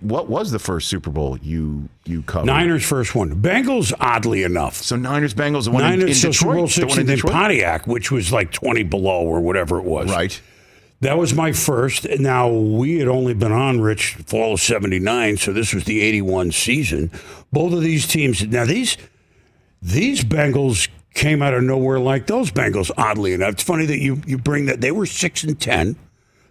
what was the first Super Bowl you covered? Niners first one. Bengals, oddly enough. So Niners-Bengals, the one in Detroit? Super Bowl The one 16 in Pontiac, which was like 20 below or whatever it was. Right. That was my first. Now, we had only been on, Rich, fall of 79, so this was the 81 season. Both of these teams, now these Bengals came out of nowhere like those Bengals, oddly enough. It's funny that you bring that. They were 6-10.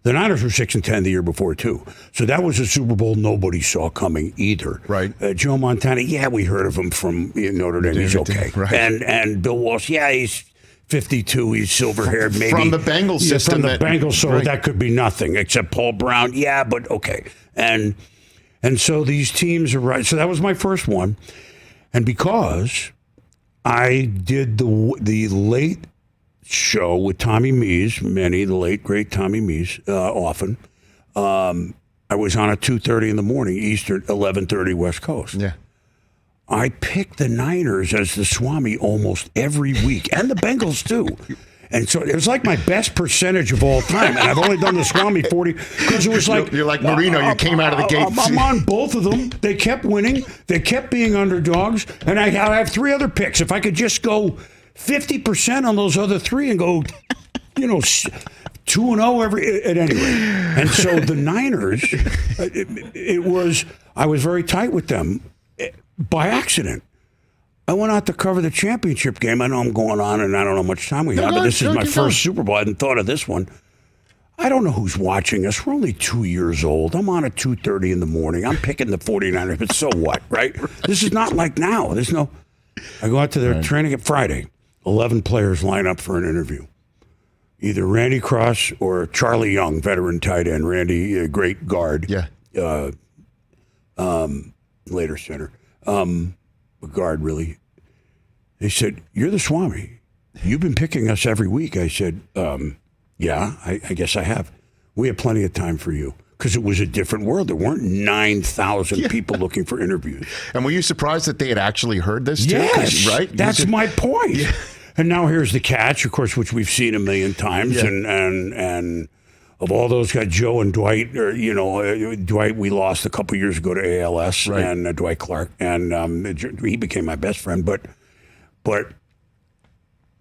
The Niners were 6-10 the year before, too. So that was a Super Bowl nobody saw coming either. Right. Joe Montana, we heard of him from Notre Dame. He's okay. Right. And Bill Walsh, he's 52. He's silver-haired, maybe. From the Bengals system. From the Bengals, so that could be nothing, except Paul Brown. Yeah, but okay. And so these teams are right. So that was my first one. And because I did the late show with Tommy Mees, the late, great Tommy Mees, often. I was on at 2:30 in the morning, Eastern, 11:30 West Coast. Yeah. I picked the Niners as the Swami almost every week, and the Bengals too. And so it was like my best percentage of all time. And I've only done the Swami 40 because it was like... You're like Marino. You came out of the gate. I'm on both of them. They kept winning. They kept being underdogs. And I have three other picks. If I could just go 50% on those other three and go, 2-0 at any rate. And so the Niners, I was very tight with them by accident. I went out to cover the championship game. I know I'm going on and I don't know how much time we have, but this is my first Super Bowl. I hadn't thought of this one. I don't know who's watching us. We're only 2 years old. I'm on at 2:30 in the morning. I'm picking the 49ers, but so what, right? This is not like now. I go out to their training at Friday. 11 players line up for an interview. Either Randy Cross or Charlie Young, veteran tight end. Randy, great guard. Yeah. Later center. Guard, really. They said, "You're the Swami. You've been picking us every week." I said, "Yeah, I guess I have. We have plenty of time for you." Because it was a different world. There weren't 9,000 people looking for interviews. And were you surprised that they had actually heard this too? Yes, right? That's my point. Yeah. And now here's the catch, of course, which we've seen a million times. Yeah. And of all those guys, Joe and Dwight, Dwight we lost a couple years ago to ALS, right. And Dwight Clark, and he became my best friend. But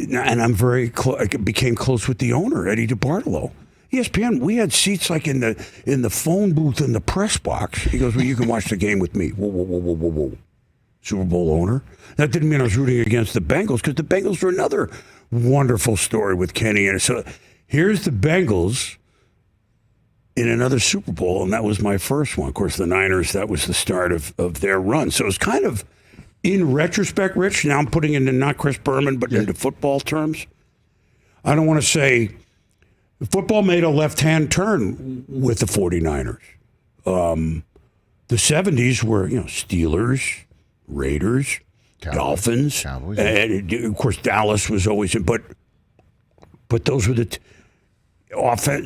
I'm very close. I became close with the owner, Eddie DeBartolo. ESPN, we had seats like in the phone booth in the press box. He goes, "Well, you can watch the game with me." Whoa. Super Bowl owner. That didn't mean I was rooting against the Bengals because the Bengals were another wonderful story with Kenny. And so here's the Bengals in another Super Bowl, and that was my first one. Of course, the Niners, that was the start of their run. So it was kind of, in retrospect, Rich, now I'm putting it into not Chris Berman, but into football terms. I don't want to say football made a left-hand turn with the 49ers. The 70s were, Steelers, Raiders, Dolphins. Cowboys. And, of course, Dallas was always in. But those were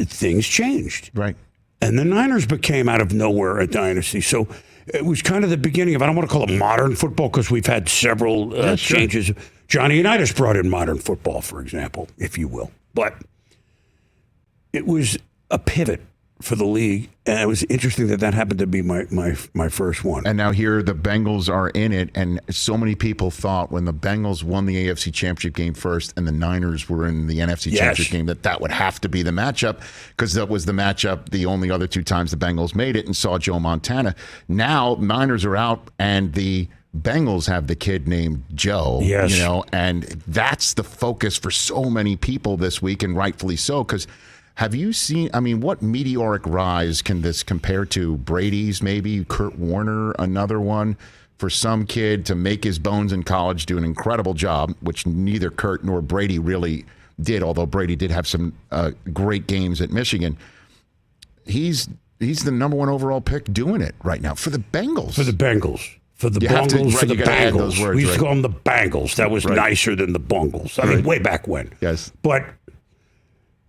things changed. Right. And the Niners became out of nowhere a dynasty. So it was kind of the beginning of, I don't want to call it modern football because we've had several changes. Johnny Unitas brought in modern football, for example, if you will. But it was a pivot for the league, and it was interesting that happened to be my first one. And now here the Bengals are in it, and so many people thought when the Bengals won the AFC Championship game first and the Niners were in the NFC Championship game that would have to be the matchup because that was the matchup the only other two times the Bengals made it and saw Joe Montana. Now Niners are out, and the Bengals have the kid named Joe, and that's the focus for so many people this week, and rightfully so, because have you seen, what meteoric rise can this compare to? Brady's, maybe Kurt Warner, another one, for some kid to make his bones in college, do an incredible job, which neither Kurt nor Brady really did, although Brady did have some great games at Michigan. He's the number one overall pick doing it right now for the Bengals. For the Bengals. For the Bungles, for the Bengals. Words, we used to call them the Bengals. That was nicer than the Bungles. I mean, way back when. Yes. But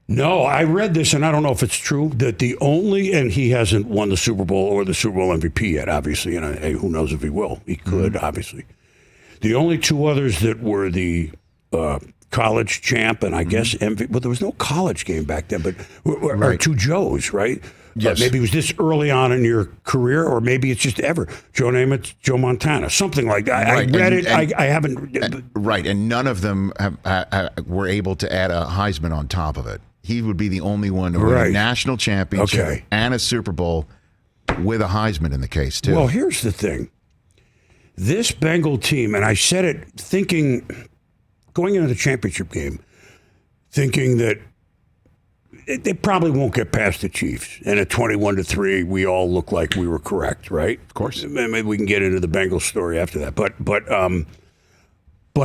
no, I read this, and I don't know if it's true, that and he hasn't won the Super Bowl or the Super Bowl MVP yet, obviously, and who knows if he will. He could, obviously. The only two others that were the college champ and I guess MVP, but there was no college game back then, but are two Joes, right? Yes. Maybe it was this early on in your career, or maybe it's just ever. Joe Namath, Joe Montana, something like that. Right. I read it. I haven't. Right, and none of them were able to add a Heisman on top of it. He would be the only one to win a national championship and a Super Bowl with a Heisman in the case, too. Well, here's the thing. This Bengal team, and I said it going into the championship game, thinking that they probably won't get past the Chiefs. And at 21-3, we all look like we were correct, right? Of course. Maybe we can get into the Bengals story after that. But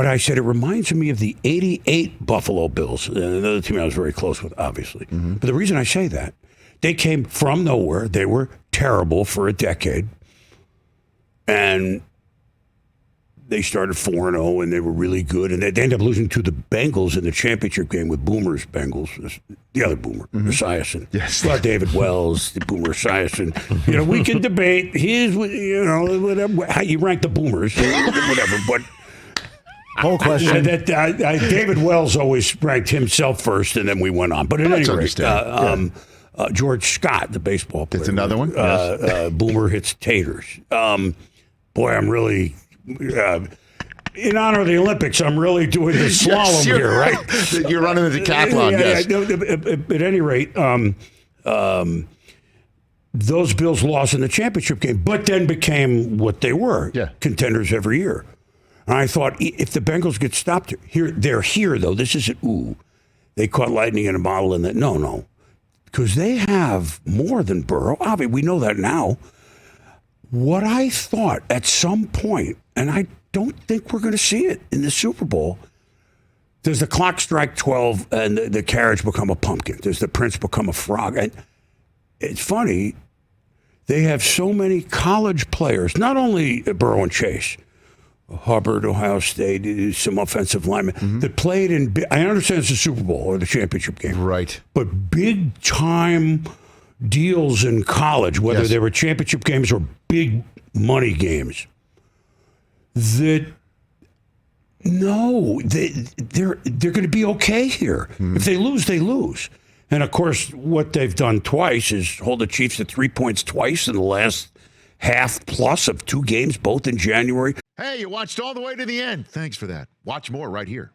I said it reminds me of the '88 Buffalo Bills, another team I was very close with, obviously. Mm-hmm. But the reason I say that, they came from nowhere. They were terrible for a decade. And they started 4-0, and they were really good. And they ended up losing to the Bengals in the championship game with Boomer's Bengals, the other Boomer, Esiason. Yes. Well, David Wells, the Boomer Esiason. We can debate. Here's, whatever, how you rank the Boomers, whatever. But whole question. David Wells always ranked himself first, and then we went on. But at any rate, George Scott, the baseball player. It's another one. Yes. Boomer hits taters. Boy, I'm really... in honor of the Olympics, I'm really doing the slalom here, right? You're running the decathlon, yes. At any rate, those Bills lost in the championship game, but then became what they were, contenders every year. And I thought, if the Bengals get stopped here, they're here, though. This isn't, they caught lightning in a bottle, and that. No. Because they have more than Burrow. Obviously, we know that now. What I thought at some point, and I don't think we're going to see it in the Super Bowl, does the clock strike 12 and the carriage become a pumpkin? Does the prince become a frog? And it's funny, they have so many college players, not only Burrow and Chase, Hubbard, Ohio State, some offensive linemen that played in, I understand it's the Super Bowl or the championship game. Right. But big time deals in college, whether they were championship games or big money games, they're going to be okay here. If they lose, they lose. And of course, what they've done twice is hold the Chiefs to 3 points twice in the last half plus of two games, both in January. Hey, you watched all the way to the end. Thanks for that. Watch more right here.